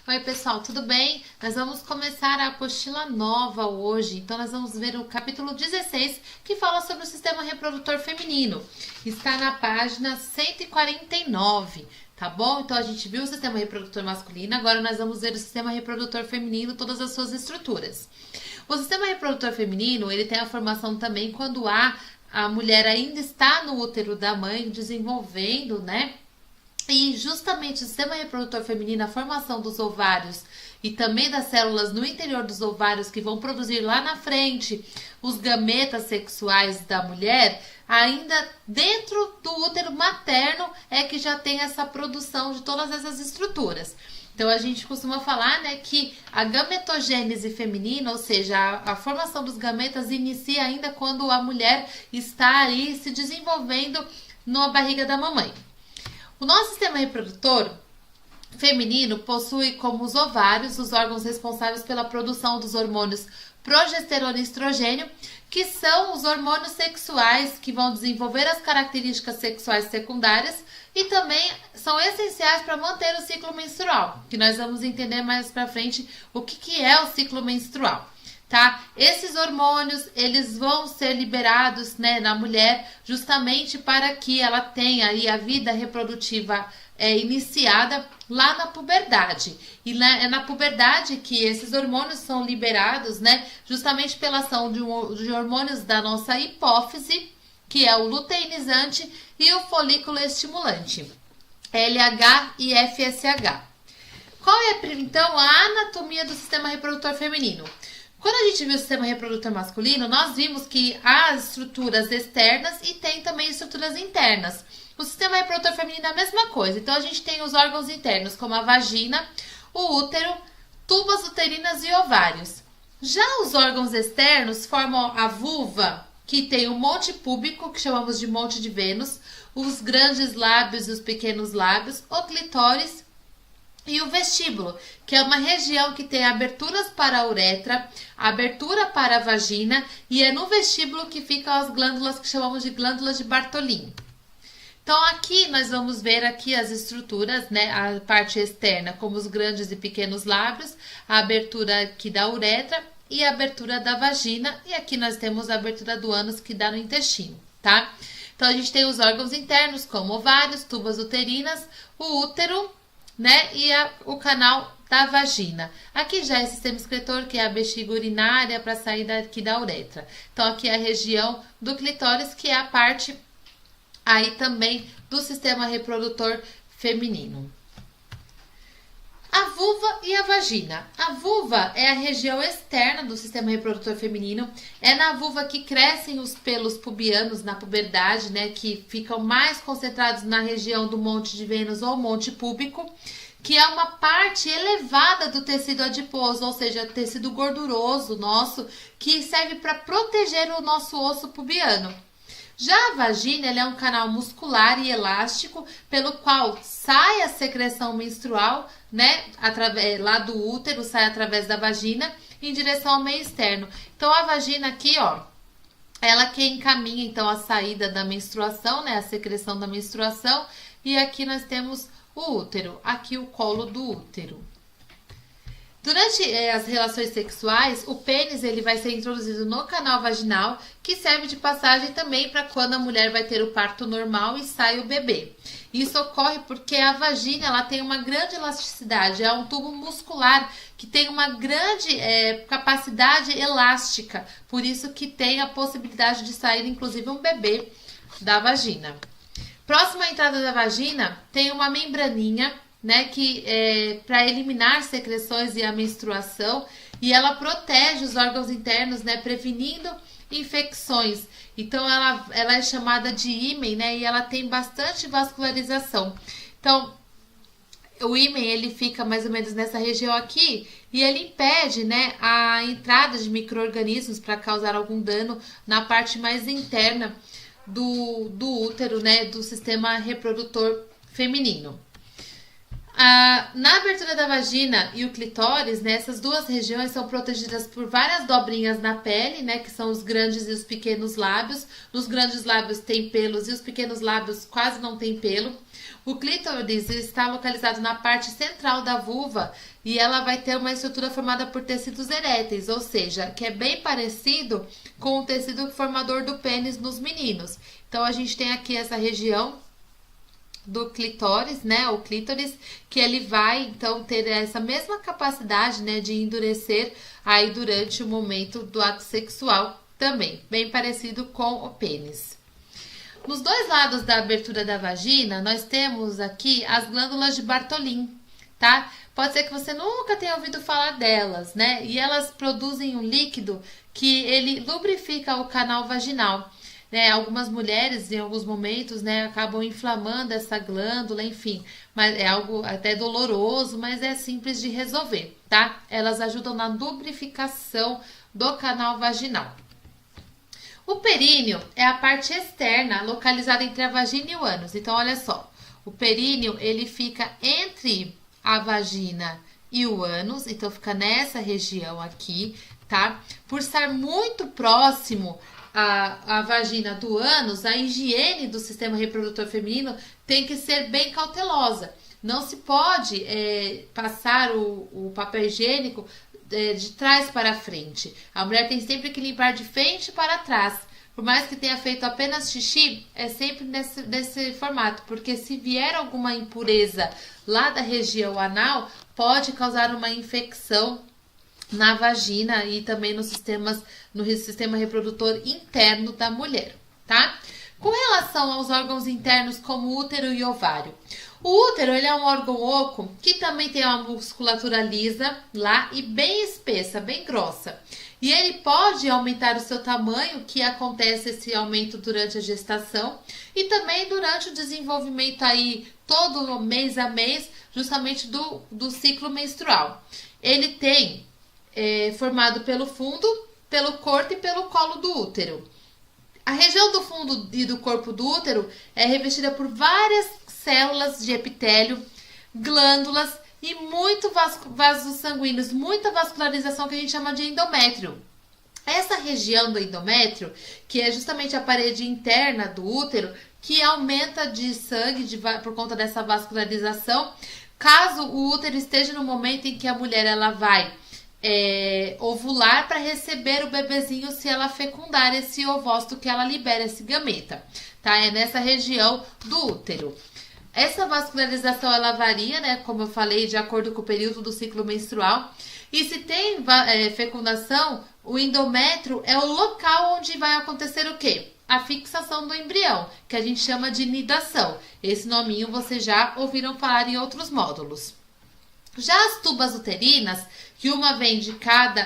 Oi, pessoal, tudo bem? Nós vamos começar a apostila nova hoje. Então, nós vamos ver o capítulo 16, que fala sobre o sistema reprodutor feminino. Está na página 149, tá bom? Então, a gente viu o sistema reprodutor masculino, agora nós vamos ver o sistema reprodutor feminino, todas as suas estruturas. O sistema reprodutor feminino, ele tem a formação também quando a mulher ainda está no útero da mãe, desenvolvendo, né? E justamente o sistema reprodutor feminino, a formação dos ovários e também das células no interior dos ovários que vão produzir lá na frente os gametas sexuais da mulher, ainda dentro do útero materno é que já tem essa produção de todas essas estruturas. Então a gente costuma falar, né, que a gametogênese feminina, ou seja, a formação dos gametas inicia ainda quando a mulher está aí se desenvolvendo na barriga da mamãe. O nosso sistema reprodutor feminino possui como os ovários os órgãos responsáveis pela produção dos hormônios progesterona e estrogênio, que são os hormônios sexuais que vão desenvolver as características sexuais secundárias e também são essenciais para manter o ciclo menstrual, que nós vamos entender mais para frente o que é o ciclo menstrual. Tá? Esses hormônios, eles vão ser liberados, né, na mulher justamente para que ela tenha aí a vida reprodutiva iniciada lá na puberdade. E é na puberdade que esses hormônios são liberados, né, justamente pela ação de hormônios da nossa hipófise, que é o luteinizante e o folículo estimulante, LH e FSH. Qual é, então, a anatomia do sistema reprodutor feminino? Quando a gente viu o sistema reprodutor masculino, nós vimos que há estruturas externas e tem também estruturas internas. O sistema reprodutor feminino é a mesma coisa. Então, a gente tem os órgãos internos, como a vagina, o útero, tubas uterinas e ovários. Já os órgãos externos formam a vulva, que tem o monte púbico, que chamamos de monte de Vênus, os grandes lábios e os pequenos lábios, o clitóris e o vestíbulo, que é uma região que tem aberturas para a uretra, abertura para a vagina, e é no vestíbulo que ficam as glândulas que chamamos de glândulas de Bartolin. Então aqui nós vamos ver aqui as estruturas, né, a parte externa, como os grandes e pequenos lábios, a abertura aqui da uretra e a abertura da vagina, e aqui nós temos a abertura do ânus que dá no intestino, tá? Então a gente tem os órgãos internos, como ovários, tubas uterinas, o útero, né, e o canal da vagina. Aqui já é o sistema excretor, que é a bexiga urinária para sair daqui da uretra. Então aqui é a região do clitóris, que é a parte aí também do sistema reprodutor feminino. A vulva e a vagina. A vulva é a região externa do sistema reprodutor feminino. É na vulva que crescem os pelos pubianos na puberdade, né, que ficam mais concentrados na região do monte de Vênus ou monte púbico, que é uma parte elevada do tecido adiposo, ou seja, tecido gorduroso nosso, que serve para proteger o nosso osso pubiano. Já a vagina, ela é um canal muscular e elástico pelo qual sai a secreção menstrual, né, lá do útero, sai através da vagina em direção ao meio externo. Então a vagina aqui, ó, ela que encaminha então a saída da menstruação, né, a secreção da menstruação, e aqui nós temos o útero, aqui o colo do útero. Durante as relações sexuais, o pênis ele vai ser introduzido no canal vaginal, que serve de passagem também para quando a mulher vai ter o parto normal e sai o bebê. Isso ocorre porque a vagina ela tem uma grande elasticidade, é um tubo muscular que tem uma grande capacidade elástica, por isso que tem a possibilidade de sair inclusive um bebê da vagina. Próximo à entrada da vagina tem uma membraninha, né, que para eliminar secreções e a menstruação, e ela protege os órgãos internos, né, prevenindo infecções. Então ela é chamada de ímen, né, e ela tem bastante vascularização. Então o ímen ele fica mais ou menos nessa região aqui e ele impede, né, a entrada de micro-organismos para causar algum dano na parte mais interna do útero, né, do sistema reprodutor feminino. Na abertura da vagina e o clitóris, né, essas duas regiões são protegidas por várias dobrinhas na pele, né, que são os grandes e os pequenos lábios. Nos grandes lábios tem pelos e os pequenos lábios quase não tem pelo. O clítoris está localizado na parte central da vulva e ela vai ter uma estrutura formada por tecidos eréteis, ou seja, que é bem parecido com o tecido formador do pênis nos meninos. Então, a gente tem aqui essa região do clitóris, né, o clítoris, que ele vai, então, ter essa mesma capacidade, né, de endurecer aí durante o momento do ato sexual também, bem parecido com o pênis. Nos dois lados da abertura da vagina, nós temos aqui as glândulas de Bartholin, tá? Pode ser que você nunca tenha ouvido falar delas, né? E elas produzem um líquido que ele lubrifica o canal vaginal. Né, algumas mulheres, em alguns momentos, né, acabam inflamando essa glândula, enfim, mas é algo até doloroso, mas é simples de resolver, tá? Elas ajudam na lubrificação do canal vaginal. O períneo é a parte externa, localizada entre a vagina e o ânus. Então, olha só, o períneo, ele fica entre a vagina e o ânus, então fica nessa região aqui, tá? Por estar muito próximo a vagina do ânus, a higiene do sistema reprodutor feminino tem que ser bem cautelosa. Não se pode passar o papel higiênico de trás para frente. A mulher tem sempre que limpar de frente para trás. Por mais que tenha feito apenas xixi, é sempre nesse formato, porque se vier alguma impureza lá da região anal, pode causar uma infecção na vagina e também no sistema reprodutor interno da mulher, tá? Com relação aos órgãos internos como útero e ovário. O útero, ele é um órgão oco que também tem uma musculatura lisa lá e bem espessa, bem grossa. E ele pode aumentar o seu tamanho, que acontece esse aumento durante a gestação e também durante o desenvolvimento aí todo mês a mês, justamente do ciclo menstrual. Ele tem formado pelo fundo, pelo corpo e pelo colo do útero. A região do fundo e do corpo do útero é revestida por várias células de epitélio, glândulas e muito vasos sanguíneos, muita vascularização que a gente chama de endométrio. Essa região do endométrio, que é justamente a parede interna do útero, que aumenta de sangue por conta dessa vascularização, caso o útero esteja no momento em que a mulher ela vai ovular para receber o bebezinho se ela fecundar esse ovócito que ela libera, esse gameta, tá? É nessa região do útero. Essa vascularização ela varia, né? Como eu falei, de acordo com o período do ciclo menstrual. E se tem fecundação, o endométrio é o local onde vai acontecer o quê? A fixação do embrião, que a gente chama de nidação. Esse nominho vocês já ouviram falar em outros módulos. Já as tubas uterinas, que uma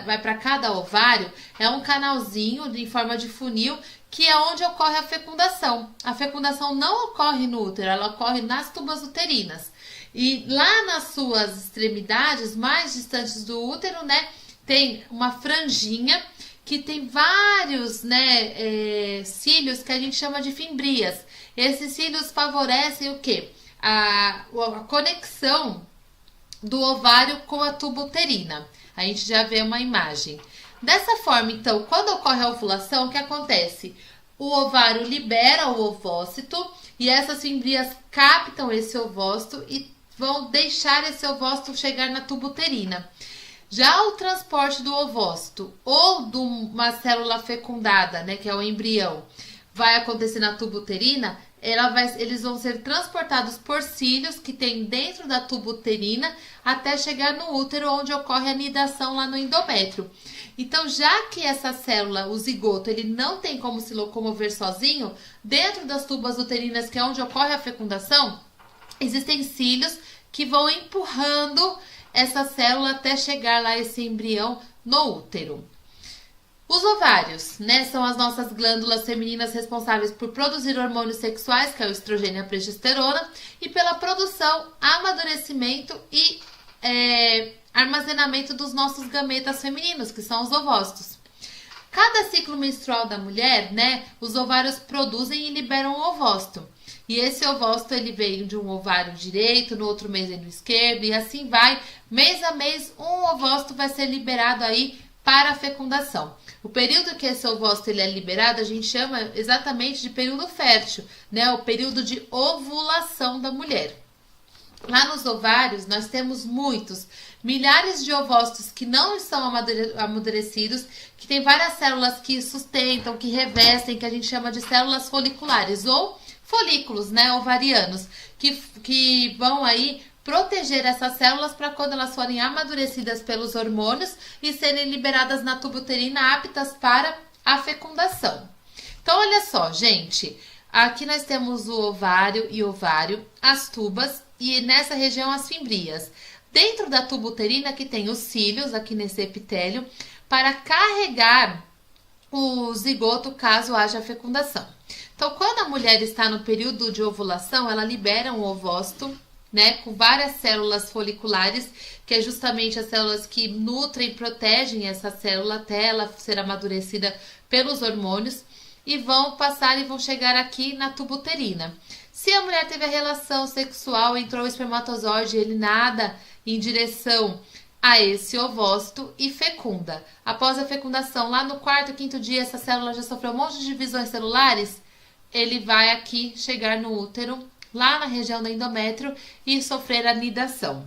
vai para cada ovário, é um canalzinho em forma de funil, que é onde ocorre a fecundação. A fecundação não ocorre no útero, ela ocorre nas tubas uterinas. E lá nas suas extremidades, mais distantes do útero, né, tem uma franjinha que tem vários, né, cílios que a gente chama de fimbrias. Esses cílios favorecem o quê? A conexão do ovário com a tuba uterina. A gente já vê uma imagem. Dessa forma, então, quando ocorre a ovulação, o que acontece? O ovário libera o ovócito e essas fimbrias captam esse ovócito e vão deixar esse ovócito chegar na tuba uterina. Já o transporte do ovócito ou de uma célula fecundada, né, que é o embrião, vai acontecer na tuba uterina, eles vão ser transportados por cílios que tem dentro da tuba uterina até chegar no útero, onde ocorre a nidação lá no endométrio. Então, já que essa célula, o zigoto, ele não tem como se locomover sozinho, dentro das tubas uterinas, que é onde ocorre a fecundação, existem cílios que vão empurrando essa célula até chegar lá esse embrião no útero. Os ovários, né, são as nossas glândulas femininas responsáveis por produzir hormônios sexuais, que é o estrogênio e a progesterona, e pela produção, amadurecimento e armazenamento dos nossos gametas femininos, que são os ovócitos. Cada ciclo menstrual da mulher, né, os ovários produzem e liberam o ovócito. E esse ovócito, ele vem de um ovário direito, no outro mês vem do esquerdo, e assim vai. Mês a mês, um ovócito vai ser liberado aí para a fecundação. O período que esse ovócito ele é liberado, a gente chama exatamente de período fértil, né? O período de ovulação da mulher. Lá nos ovários, nós temos milhares de ovócitos que não estão amadurecidos, que tem várias células que sustentam, que revestem, que a gente chama de células foliculares ou folículos, né, ovarianos, que vão aí proteger essas células para quando elas forem amadurecidas pelos hormônios e serem liberadas na tuba uterina aptas para a fecundação. Então, olha só, gente, aqui nós temos o ovário e ovário, as tubas e nessa região as fimbrias. Dentro da tuba uterina que tem os cílios, aqui nesse epitélio, para carregar o zigoto caso haja fecundação. Então, quando a mulher está no período de ovulação, ela libera um ovócito, né, com várias células foliculares, que é justamente as células que nutrem e protegem essa célula até ela ser amadurecida pelos hormônios, e vão passar e vão chegar aqui na tuba uterina. Se a mulher teve a relação sexual, entrou o espermatozoide, ele nada em direção a esse ovócito e fecunda. Após a fecundação, lá no quarto, quinto dia, essa célula já sofreu um monte de divisões celulares, ele vai aqui chegar no útero, lá na região do endométrio, e sofrer anidação.